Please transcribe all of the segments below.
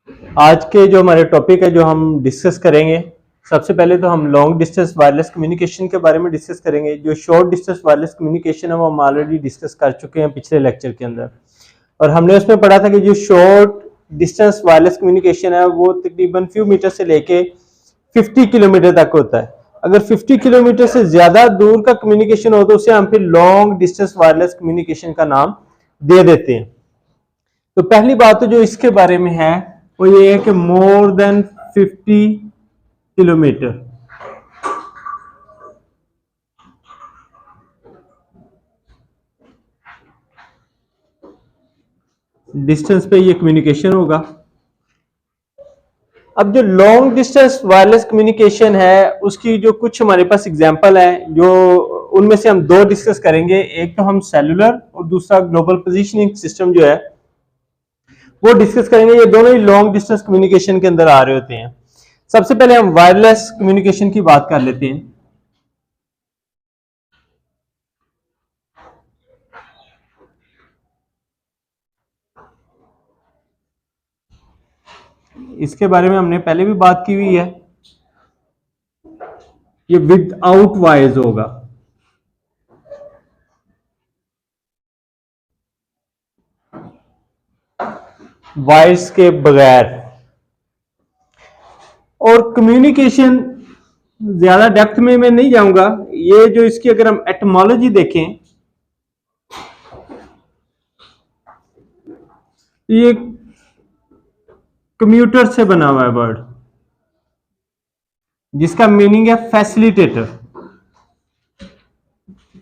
आज के जो हमारे टॉपिक है जो हम डिस्कस करेंगे, सबसे पहले तो हम लॉन्ग डिस्टेंस वायरलेस कम्युनिकेशन के बारे में डिस्कस करेंगे। जो शॉर्ट डिस्टेंस वायरलेस कम्युनिकेशन है वो हम ऑलरेडी डिस्कस कर चुके हैं पिछले लेक्चर के अंदर, और हमने उसमें पढ़ा था कि जो शॉर्ट डिस्टेंस वायरलेस कम्युनिकेशन है वो तकरीबन फ्यू मीटर से लेके 50 किलोमीटर तक होता है। अगर 50 किलोमीटर से ज्यादा दूर का कम्युनिकेशन हो तो उसे हम फिर लॉन्ग डिस्टेंस वायरलेस कम्युनिकेशन का नाम दे देते हैं। तो पहली बात तो जो इसके बारे में है वो ये है कि मोर देन 50 किलोमीटर डिस्टेंस पे ये कम्युनिकेशन होगा। अब जो लॉन्ग डिस्टेंस वायरलेस कम्युनिकेशन है उसकी जो कुछ हमारे पास एग्जांपल है, जो उनमें से हम दो डिस्कस करेंगे। एक तो हम सेलुलर और दूसरा ग्लोबल पोजीशनिंग सिस्टम जो है वो डिस्कस करेंगे। ये दोनों ही लॉन्ग डिस्टेंस कम्युनिकेशन के अंदर आ रहे होते हैं। सबसे पहले हम वायरलेस कम्युनिकेशन की बात कर लेते हैं। इसके बारे में हमने पहले भी बात की हुई है। ये विदाउट वायर्स होगा। वायर्स के बगैर। और कम्युनिकेशन ज्यादा डेप्थ में मैं नहीं जाऊंगा। ये जो इसकी अगर हम एटमोलॉजी देखें, ये कम्यूटर से बना हुआ है वर्ड, जिसका मीनिंग है फैसिलिटेटर।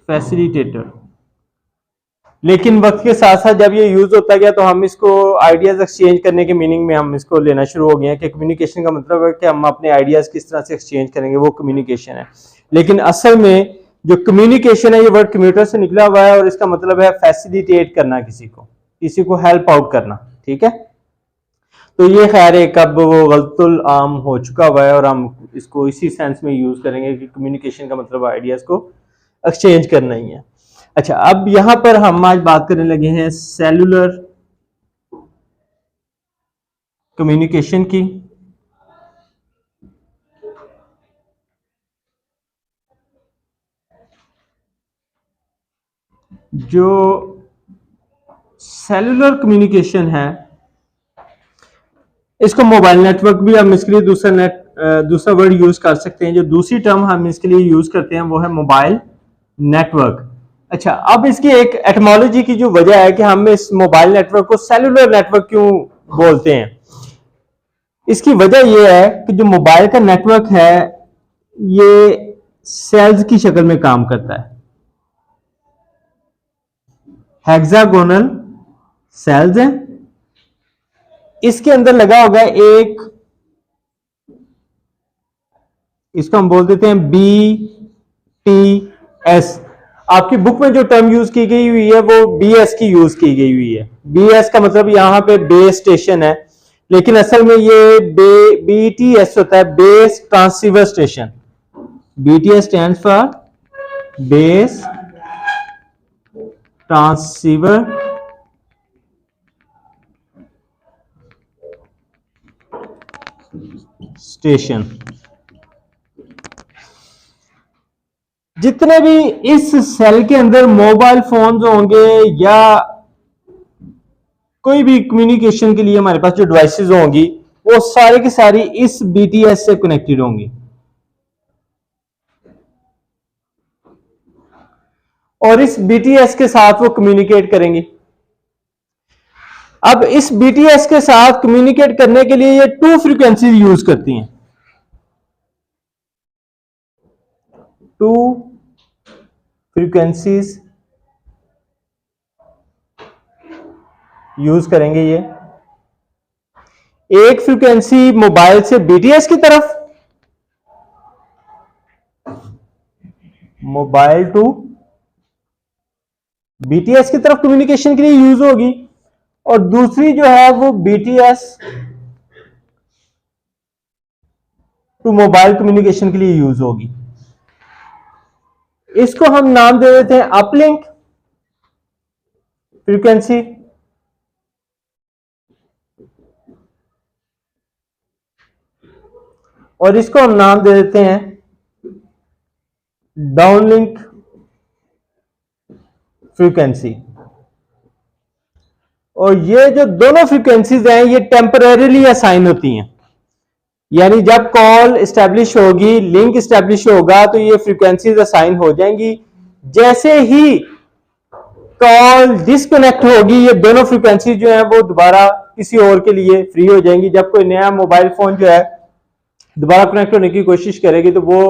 फैसिलिटेटर। लेकिन वक्त के साथ साथ जब ये यूज होता गया तो हम इसको आइडियाज एक्सचेंज करने के मीनिंग में हम इसको लेना शुरू हो गए हैं कि कम्युनिकेशन का मतलब है कि हम अपने आइडियाज किस तरह से एक्सचेंज करेंगे, वो कम्युनिकेशन है। लेकिन असल में जो कम्युनिकेशन है ये वर्ड कम्यूटर से निकला हुआ है और इसका मतलब है फैसिलिटेट करना, किसी को हेल्प आउट करना। ठीक है, तो ये खैर एक अब वो गलतुल आम हो चुका हुआ है और हम इसको इसी सेंस में यूज करेंगे कि कम्युनिकेशन का मतलब आइडियाज को एक्सचेंज करना ही है। अच्छा, अब यहां पर हम आज बात करने लगे हैं सेलुलर कम्युनिकेशन की। जो सेलुलर कम्युनिकेशन है इसको मोबाइल नेटवर्क भी हम इसके लिए दूसरा वर्ड यूज कर सकते हैं। जो दूसरी टर्म हम इसके लिए यूज करते हैं वो है मोबाइल नेटवर्क। अच्छा, अब इसकी एक एटमोलॉजी की जो वजह है कि हम इस मोबाइल नेटवर्क को सेलुलर नेटवर्क क्यों बोलते हैं, इसकी वजह यह है कि जो मोबाइल का नेटवर्क है ये सेल्स की शक्ल में काम करता है। हेक्सागोनल सेल्स हैं, इसके अंदर लगा होगा एक, इसको हम बोल देते हैं BTS। आपकी बुक में जो टर्म यूज की गई हुई है वो BS की यूज की गई हुई है। BS का मतलब यहां पे बेस स्टेशन है, लेकिन असल में ये BTS होता है base transceiver station. BTS stand for base transceiver station. जितने भी इस सेल के अंदर मोबाइल फोन्स होंगे या कोई भी कम्युनिकेशन के लिए हमारे पास जो डिवाइसेस होंगी वो सारे की सारी इस BTS से कनेक्टेड होंगी और इस BTS के साथ वो कम्युनिकेट करेंगी। अब इस BTS के साथ कम्युनिकेट करने के लिए ये 2 फ्रीक्वेंसीज यूज करती हैं। 2 फ्रीक्वेंसीज यूज करेंगे ये। एक फ्रीक्वेंसी मोबाइल से BTS की तरफ, मोबाइल टू BTS की तरफ कम्युनिकेशन के लिए यूज होगी, और दूसरी जो है वो BTS टू मोबाइल कम्युनिकेशन के लिए यूज होगी। इसको हम नाम दे देते हैं अपलिंक फ्रीक्वेंसी और इसको हम नाम दे देते हैं डाउनलिंक फ्रीक्वेंसी। और ये जो दोनों फ्रीक्वेंसीज हैं ये टेम्परेरीली असाइन होती हैं, यानी जब कॉल एस्टैब्लिश होगी, लिंक एस्टैब्लिश होगा तो ये फ्रीक्वेंसीज असाइन हो जाएंगी। जैसे ही कॉल डिस्कनेक्ट होगी ये दोनों फ्रीक्वेंसी जो है वो दोबारा किसी और के लिए फ्री हो जाएंगी। जब कोई नया मोबाइल फोन जो है दोबारा कनेक्ट होने की कोशिश करेगी तो वो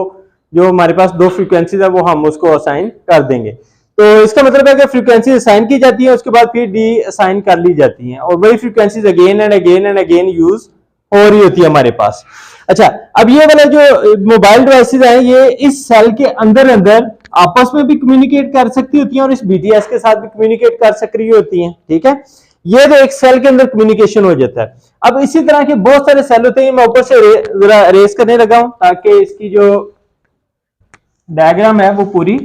जो हमारे पास दो फ्रीक्वेंसीज है वो हम उसको असाइन कर देंगे। तो इसका मतलब है कि फ्रीक्वेंसी असाइन की जाती है, उसके बाद फिर डी असाइन कर ली जाती हैं और वही frequencies again and again use हो रही होती है हमारे पास। अच्छा, अब ये वाला जो मोबाइल डिवाइसेज हैं ये इस सेल के अंदर अंदर आपस में भी कम्युनिकेट कर सकती होती हैं और इस बीटीएस के साथ भी कम्युनिकेट कर सक रही होती हैं। ठीक है, ये तो एक सेल के अंदर कम्युनिकेशन हो जाता है। अब इसी तरह के बहुत सारे सेल होते हैं, मैं ऊपर से जरा रेस करने लगा हूं ताकि इसकी जो डायग्राम है वो पूरी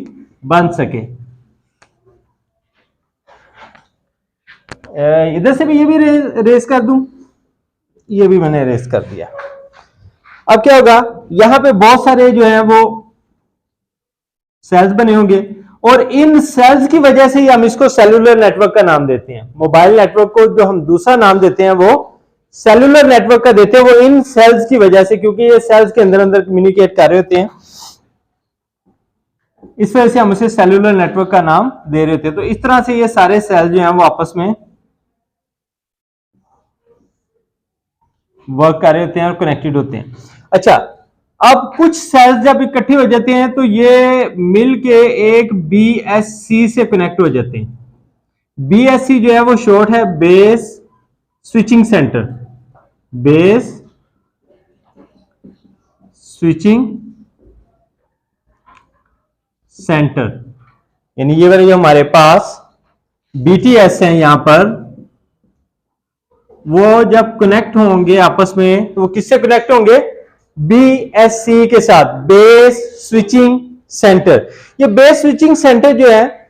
बन सके। इधर से भी ये भी रेस कर दूं, ये भी मैंने रेस कर दिया। अब क्या होगा, यहां पे बहुत सारे जो है वो सेल्स बने होंगे और इन सेल्स की वजह से ही हम इसको सेलुलर नेटवर्क का नाम देते हैं। मोबाइल नेटवर्क को जो हम दूसरा नाम देते हैं वो सेलुलर नेटवर्क का देते हैं, वो इन सेल्स की वजह से, क्योंकि ये सेल्स के अंदर अंदर कम्युनिकेट कर रहे होते हैं, इस वजह से हम इसे सेलुलर नेटवर्क का नाम दे रहे होते हैं। तो इस तरह से ये सारे सेल जो हैं वो आपस में वर्क कर रहे होते हैं और कनेक्टेड होते हैं। अच्छा, अब कुछ सेल्स जब इकट्ठे हो जाते हैं तो ये मिलके एक बीएससी से कनेक्ट हो जाते हैं। बीएससी जो है वो शॉर्ट है base switching centre, base switching centre, यानी ये वाले जो हमारे पास बीटीएस हैं यहां पर, वो जब कनेक्ट होंगे आपस में तो वो किससे कनेक्ट होंगे, बीएससी के साथ, बेस स्विचिंग सेंटर। ये बेस स्विचिंग सेंटर जो है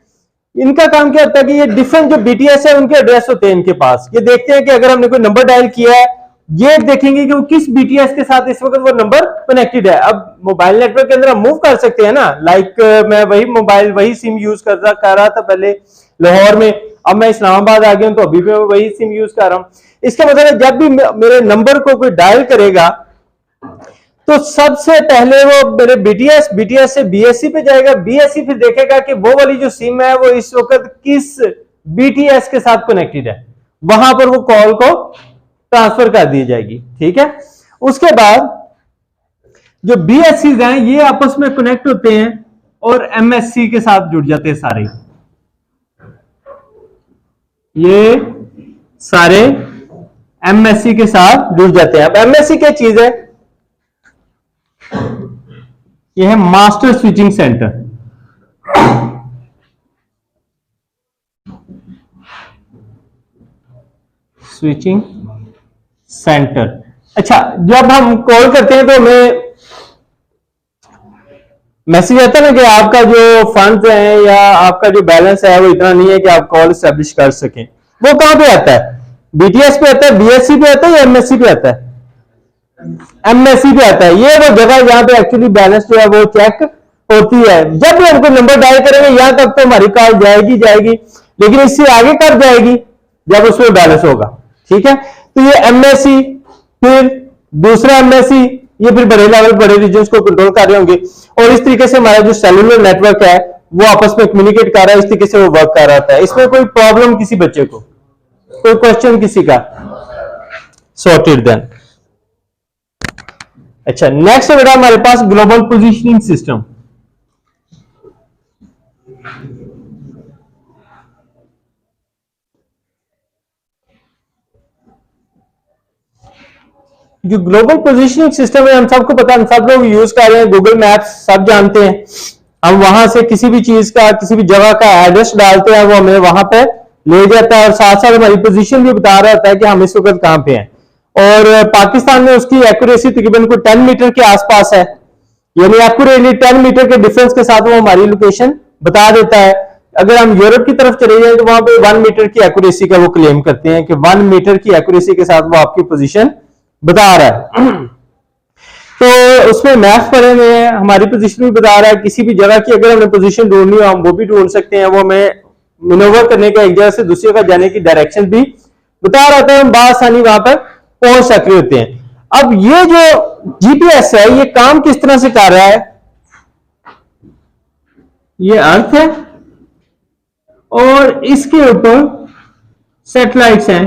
इनका काम क्या होता है कि ये डिफरेंट जो बीटीएस है उनके एड्रेस होते हैं इनके पास। ये देखते हैं कि अगर हमने कोई नंबर डायल किया है, ये देखेंगे कि वो किस बीटीएस के साथ इस वक्त वो नंबर कनेक्टेड है। अब मोबाइल नेटवर्क के अंदर हम मूव कर सकते हैं ना, लाइक मैं वही सिम यूज कर रहा था पहले लाहौर में, अब मैं इस्लामाबाद आ गया हूं तो अभी भी वही सिम यूज कर रहा हूं। इसका मतलब है जब भी मेरे नंबर को कोई डायल करेगा तो सबसे पहले वो मेरे बीटीएस से बीएससी पे जाएगा, बीएससी फिर देखेगा कि वो वाली जो सिम है वो इस वक्त किस बीटीएस के साथ कनेक्टेड है, वहां पर वो कॉल को ट्रांसफर कर दी जाएगी। ठीक है, उसके बाद जो बीएससी हैं ये आपस में कनेक्ट होते हैं और एमएससी के साथ जुड़ जाते हैं सारे, ये सारे एमएससी के साथ जुड़ जाते हैं। अब एमएससी क्या चीज है, यह है master switching centre. Switching centre. अच्छा, जब हम कॉल करते हैं तो हमें मैसेज आता है ना कि आपका जो फंड्स है या आपका जो बैलेंस है वो इतना नहीं है कि आप कॉल एस्टेब्लिश कर सकें। वो कहां पे आता है, बीटीएस पे आता है, बीएससी पे आता है या एमएससी पे आता है, एमएससी पे आता है। ये वो जगह जहां पे एक्चुअली बैलेंस जो है वो चेक होती है। जब भी हम कोई नंबर डायल करेंगे यहां तक तो हमारी कॉल जाएगी, लेकिन इससे आगे कब जाएगी, जब उसमें बैलेंस होगा। ठीक है, तो ये एमएससी, फिर दूसरा एमएससी, ये फिर बड़े लेवल बड़े रीजन्स को कंट्रोल कर रहे होंगे और इस तरीके से हमारा जो सेलुलर नेटवर्क है वो आपस में कम्युनिकेट कर रहा है, इस तरीके से वो वर्क कर रहा है। इसमें कोई प्रॉब्लम किसी बच्चे को, कोई क्वेश्चन किसी का, सॉर्टेड देन। अच्छा, नेक्स्ट बेटा हमारे पास ग्लोबल पोजीशनिंग सिस्टम। जो ग्लोबल पोजीशनिंग सिस्टम है हम सबको पता है, हम सब लोग यूज कर रहे हैं, गूगल मैप्स सब जानते हैं। हम वहां से किसी भी चीज का, किसी भी जगह का एड्रेस डालते हैं, वो हमें वहां पे ले जाता है और साथ साथ हमारी पोजीशन भी बता रहा होता है कि हम इस वक्त कहां पे हैं। और पाकिस्तान में उसकी एक्यूरेसी तकरीबन कोई 10 मीटर के आसपास है, यानी एक्यूरेटली 10 मीटर के डिफरेंस के साथ वो हमारी लोकेशन बता देता है। अगर हम यूरोप की तरफ चले जाएं तो वहां पे 1 मीटर की एक्यूरेसी का वो क्लेम करते हैं कि 1 मीटर की एक्यूरेसी के साथ वो आपकी पोजीशन बता रहा है। तो उसमें मैप पड़े हुए हैं, हमारी पोजीशन भी बता रहा है, किसी भी जगह की अगर हमने पोजीशन ढूंढनी हो हम वो भी ढूंढ सकते हैं, वो हमें मैनूवर करने का, एक जगह से दूसरी जगह जाने की डायरेक्शन भी बता रहा था, हम बासानी वहां पर पहुंच सक रहे होते हैं। अब ये जो जीपीएस है ये काम किस तरह से कर रहा है, ये अर्थ है और इसके ऊपर सैटेलाइट्स हैं।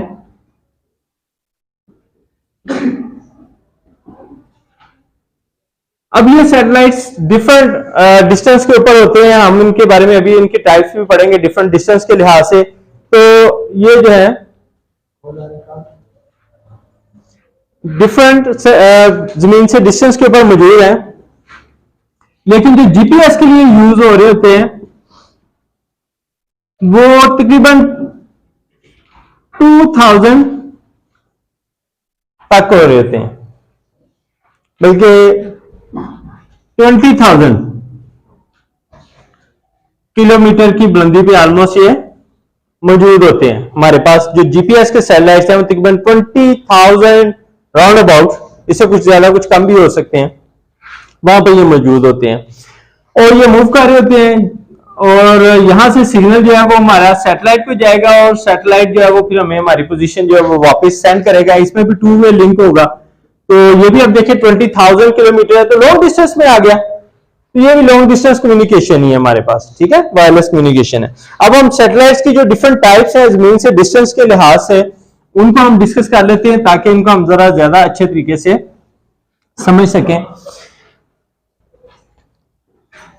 अब ये सैटेलाइट्स डिफरेंट डिस्टेंस के ऊपर होते हैं, हम इनके बारे में अभी इनके टाइप्स भी पढ़ेंगे डिफरेंट डिस्टेंस के लिहाज से। तो ये जो है डिफरेंट जमीन से डिस्टेंस के ऊपर मौजूद है, लेकिन जो जीपीएस के लिए यूज हो रहे होते हैं वो तकरीबन 2000 तक हो रहे होते हैं, बल्कि 20,000 किलोमीटर की बुलंदी पे ऑलमोस्ट ये मौजूद होते हैं। हमारे पास जो जीपीएस के सैटेलाइट्स हैं वो तकरीबन 20,000 राउंड अबाउट, इससे कुछ ज्यादा कुछ कम भी हो सकते हैं, वहां पर ये मौजूद होते हैं और ये मूव कर रहे होते हैं। और यहां से सिग्नल जो है वो हमारा सैटेलाइट पे जाएगा और सैटेलाइट जो है वो फिर हमें हमारी पोजीशन जो है वो वापस सेंड करेगा। इसमें भी टू वे लिंक होगा। तो ये भी अब देखिए 20,000 किलोमीटर है, तो लॉन्ग डिस्टेंस में आ गया। तो ये भी लॉन्ग डिस्टेंस कम्युनिकेशन ही है हमारे पास, ठीक है, वायरलेस कम्युनिकेशन है। अब हम सैटेलाइट्स की जो डिफरेंट टाइप्स हैं जमीन से डिस्टेंस के लिहाज से उनको हम डिस्कस कर लेते हैं ताकि इनको हम जरा ज्यादा अच्छे तरीके से समझ सकें।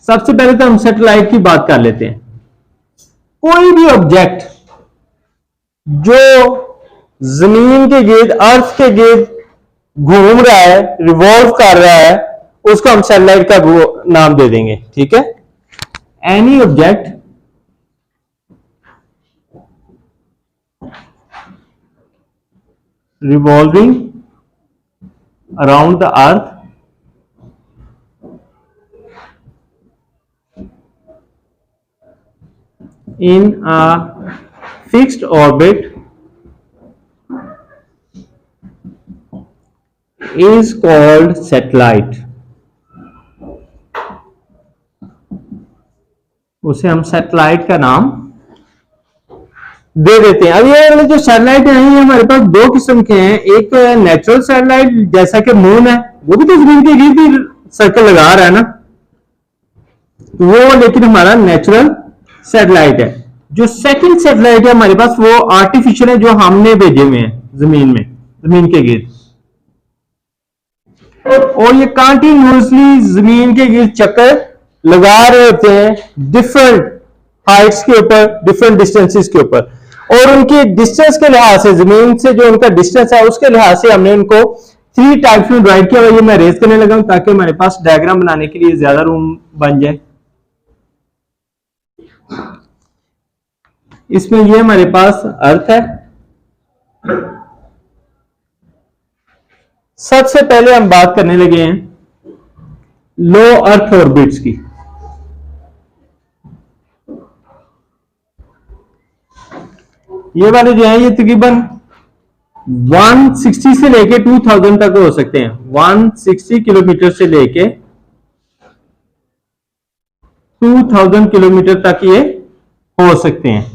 सबसे पहले तो हम सैटेलाइट की बात कर लेते हैं। कोई भी ऑब्जेक्ट जो जमीन के गिर्द, अर्थ के गिर्द घूम रहा है, रिवॉल्व कर रहा है, उसको हम सैटेलाइट का नाम दे देंगे, ठीक है। Any object revolving around the earth in a fixed orbit is called satellite। उसे हम सैटेलाइट का नाम दे देते हैं। अब ये वाले जो सैटेलाइट हैं ये हमारे पास दो किस्म के हैं। एक नेचुरल सैटेलाइट जैसा कि मून है, वो भी तो जमीन के गिर्द ही सर्कल लगा रहा है ना, वो लेकिन हमारा नेचुरल सैटेलाइट है। जो सेकंड सैटेलाइट है हमारे पास वो आर्टिफिशियल है, जो हमने भेजे हुए हैं जमीन में, जमीन के गिर्द, और ये कंटिन्यूअसली जमीन के गिर्द चक्कर लगा रहे होते हैं डिफरेंट हाइट्स के ऊपर, डिफरेंट डिस्टेंसेस के ऊपर, और उनकी डिस्टेंस के लिहाज से, जमीन से जो उनका डिस्टेंस है उसके लिहाज से हमने उनको 3 टाइप्स में डिवाइड किया। ये मैं रेज करने लगा हूं ताकि हमारे पास डायग्राम बनाने के लिए ज्यादा रूम बन जाए। इसमें ये हमारे पास अर्थ है। सबसे पहले हम बात करने लगे हैं लो अर्थ ऑर्बिट्स की। ये वाले जो हैं ये तकरीबन 160 से लेके 2000 तक हो सकते हैं। 160 किलोमीटर से लेके 2000 किलोमीटर तक ये हो सकते हैं,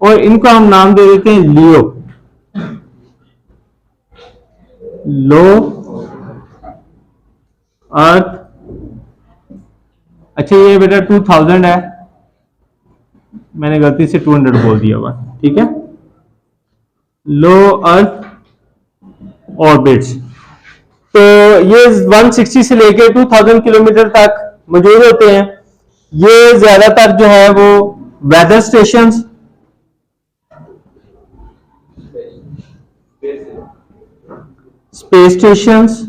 और इनको हम नाम दे देते हैं लियो, लो अर्थ। अच्छा ये बेटा 2000 है, मैंने गलती से 200 बोल दिया हुआ, ठीक है। लो अर्थ ऑर्बिट्स, तो ये 160 से लेकर 2000 किलोमीटर तक मौजूद होते हैं। ये ज्यादातर जो है वो वेदर स्टेशंस, स्पेस स्टेशंस,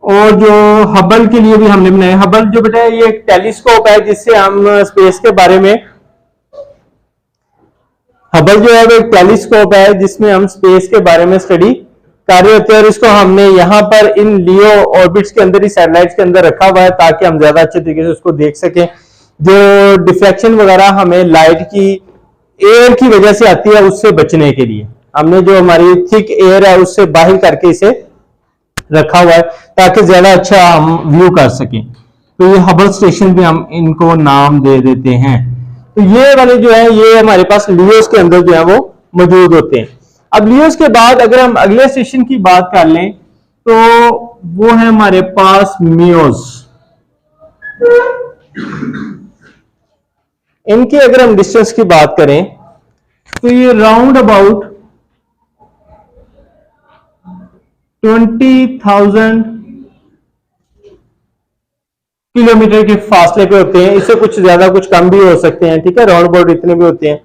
और जो हबल के लिए भी हमने बनाया। हबल जो बेटा ये एक टेलीस्कोप है जिससे हम स्पेस के बारे में, हबल जो है वो एक टेलीस्कोप है जिसमें हम स्पेस के बारे में स्टडी कर रहे होते हैं, और इसको हमने यहाँ पर इन लियो ऑर्बिट्स के अंदर ही, सैटेलाइट्स के अंदर रखा हुआ है ताकि हम ज्यादा अच्छे तरीके से उसको देख सकें। जो डिफ्रैक्शन वगैरह हमें लाइट की, एयर की वजह से आती है उससे बचने के लिए, हमने जो हमारी थिक एयर है उससे बाहर करके इसे रखा हुआ है ताकि ज्यादा अच्छा हम व्यू कर सकें। तो ये हबल स्टेशन भी हम इनको नाम दे देते हैं। तो ये वाले जो है ये हमारे पास लियोस के अंदर जो है वो मौजूद होते हैं। अब लियोस के बाद अगर हम अगले स्टेशन की बात कर लें तो वो है हमारे पास मियोस। इनकी अगर हम डिस्टेंस की बात करें तो ये राउंड अबाउट 20,000 किलोमीटर के फासले पे होते हैं। इससे कुछ ज्यादा कुछ कम भी हो सकते हैं, ठीक है, राउंड अबाउट इतने भी होते हैं।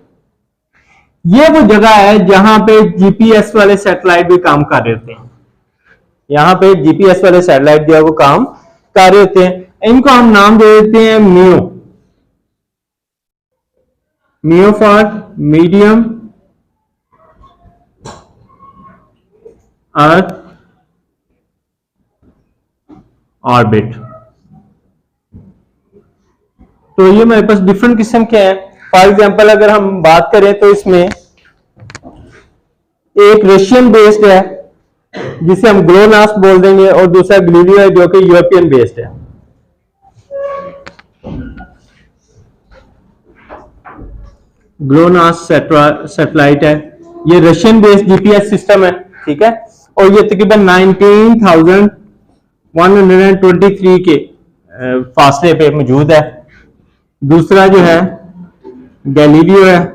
ये वो जगह है जहां पे जीपीएस वाले सैटेलाइट भी काम कर रहे होते हैं। यहां पे जीपीएस वाले सैटेलाइट जो है वो काम कर रहे होते हैं। इनको हम नाम दे देते हैं मियो। मियो फॉर मीडियम अर्थ ऑर्बिट। तो ये हमारे पास डिफरेंट किस्म के हैं। फॉर एग्जांपल अगर हम बात करें तो इसमें एक रशियन बेस्ड है जिसे हम ग्लोनास बोल देंगे और दूसरा ग्लिलियो है जो कि यूरोपियन बेस्ड है। ग्लोनास सैटेलाइट है, ये रशियन बेस्ड जीपीएस सिस्टम है, ठीक है, और ये तकरीबन 19,123 के फासले पे मौजूद है। दूसरा जो है गैलीलियो है,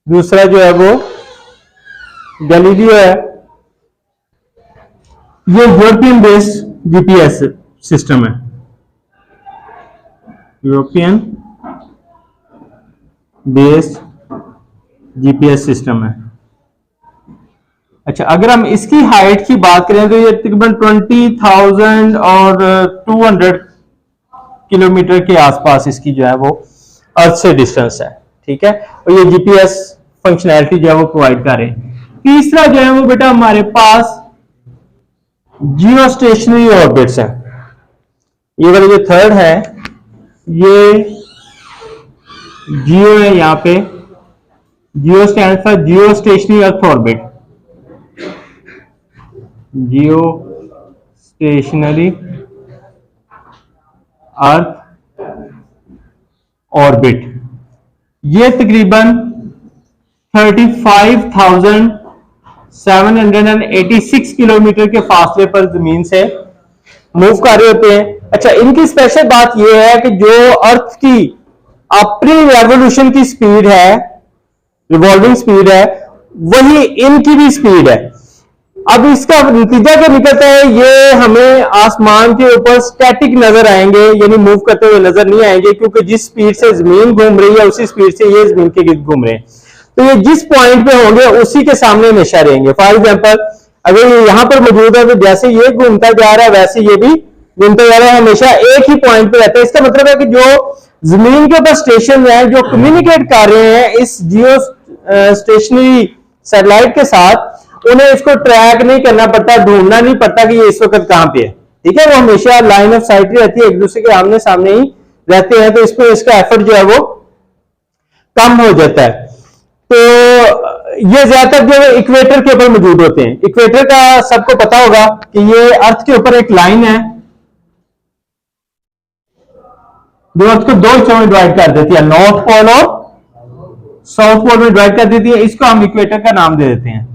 दूसरा जो है वो गैलीलियो है। ये यूरोपियन बेस्ड जीपीएस सिस्टम है, यूरोपियन बेस्ड जीपीएस सिस्टम है। अच्छा, अगर हम इसकी हाइट की बात करें तो ये तकरीबन 20,000 और 200 किलोमीटर के आसपास इसकी जो है वो अर्थ से डिस्टेंस है, ठीक है, और ये जीपीएस फंक्शनैलिटी जो है वो प्रोवाइड कर रहे हैं। तीसरा जो है वो बेटा हमारे पास जियो स्टेशनरी ऑर्बिट्स है। ये वाला जो थर्ड है ये जियो है, यहां पे geo stand for geo stationary earth orbit. Geo stationary earth orbit ये तकरीबन 35,786 किलोमीटर के फासले पर जमीन से मूव कर रहे होते हैं। अच्छा, इनकी स्पेशल बात यह है कि जो अर्थ की अपनी रेवोल्यूशन की स्पीड है, रिवॉल्विंग स्पीड है, वही इनकी भी स्पीड है। अब इसका नतीजा क्या निकलता है, ये हमें आसमान के ऊपर स्टैटिक नजर आएंगे, यानी मूव करते हुए नजर नहीं आएंगे, क्योंकि जिस स्पीड से जमीन घूम रही है उसी स्पीड से ये जमीन के गिर्द घूम रहे हैं। तो ये जिस पॉइंट पे होंगे उसी के सामने हमेशा रहेंगे। फॉर एग्जांपल अगर ये यहां पर मौजूद है तो जैसे ये घूमता जा रहा है वैसे ये भी घूमता जा रहा है, हमेशा एक ही पॉइंट पे रहता है। इसका मतलब है कि जो जमीन के ऊपर स्टेशन है जो कम्युनिकेट कर रहे हैं इस जियो स्टेशनरी सैटेलाइट के साथ, उन्हें इसको ट्रैक नहीं करना पड़ता, ढूंढना नहीं पड़ता कि ये इस वक्त कहां पे है, ठीक है, वो हमेशा लाइन ऑफ साइट रहती है, एक दूसरे के आमने सामने ही रहते हैं। तो इस पे इसका एफर्ट जो है वो कम हो जाता है। तो ये ज्यादातर जो है इक्वेटर के ऊपर मौजूद होते हैं। इक्वेटर का सबको पता होगा कि ये अर्थ के ऊपर एक लाइन है जो अर्थ को दो हिस्सों में डिवाइड कर देती है, नॉर्थ पोल और साउथ पोल में डिवाइड कर देती है। इसको हम इक्वेटर का नाम दे देते हैं।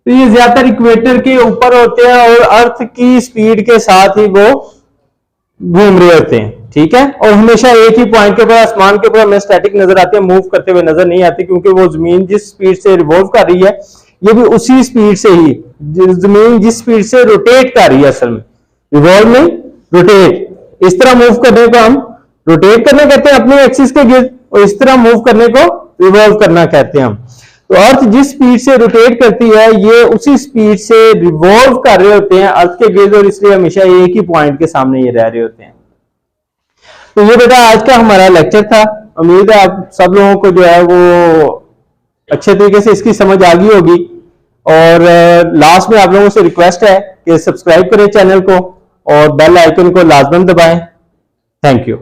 तो ये ज्यादातर इक्वेटर के ऊपर होते हैं और अर्थ की स्पीड के साथ ही वो घूम रहे होते हैं, ठीक है, और हमेशा एक ही पॉइंट के ऊपर आसमान के ऊपर हमें स्टैटिक नजर आते हैं, मूव करते हुए नजर नहीं आते, क्योंकि वो जमीन जिस स्पीड से रिवॉल्व कर रही है ये भी उसी स्पीड से ही, जमीन जिस स्पीड से रोटेट कर रही है, असल में रिवॉल्व नहीं रोटेट, इस तरह मूव करने को हम रोटेट करना कहते हैं अपने एक्सिस के गिर्द, और इस तरह मूव करने को रिवॉल्व करना कहते हैं हम। तो अर्थ जिस स्पीड से रोटेट करती है ये उसी स्पीड से रिवॉल्व कर रहे होते हैं अर्थ के गिर्द, और इसलिए हमेशा एक ही पॉइंट के सामने ये रह रहे होते हैं। तो ये बेटा आज का हमारा लेक्चर था। उम्मीद है आप सब लोगों को जो है वो अच्छे तरीके से इसकी समझ आ गई होगी। और लास्ट में आप लोगों से रिक्वेस्ट है कि सब्सक्राइब करें चैनल को और बेल आइकन को लाजमन दबाएं। Thank you.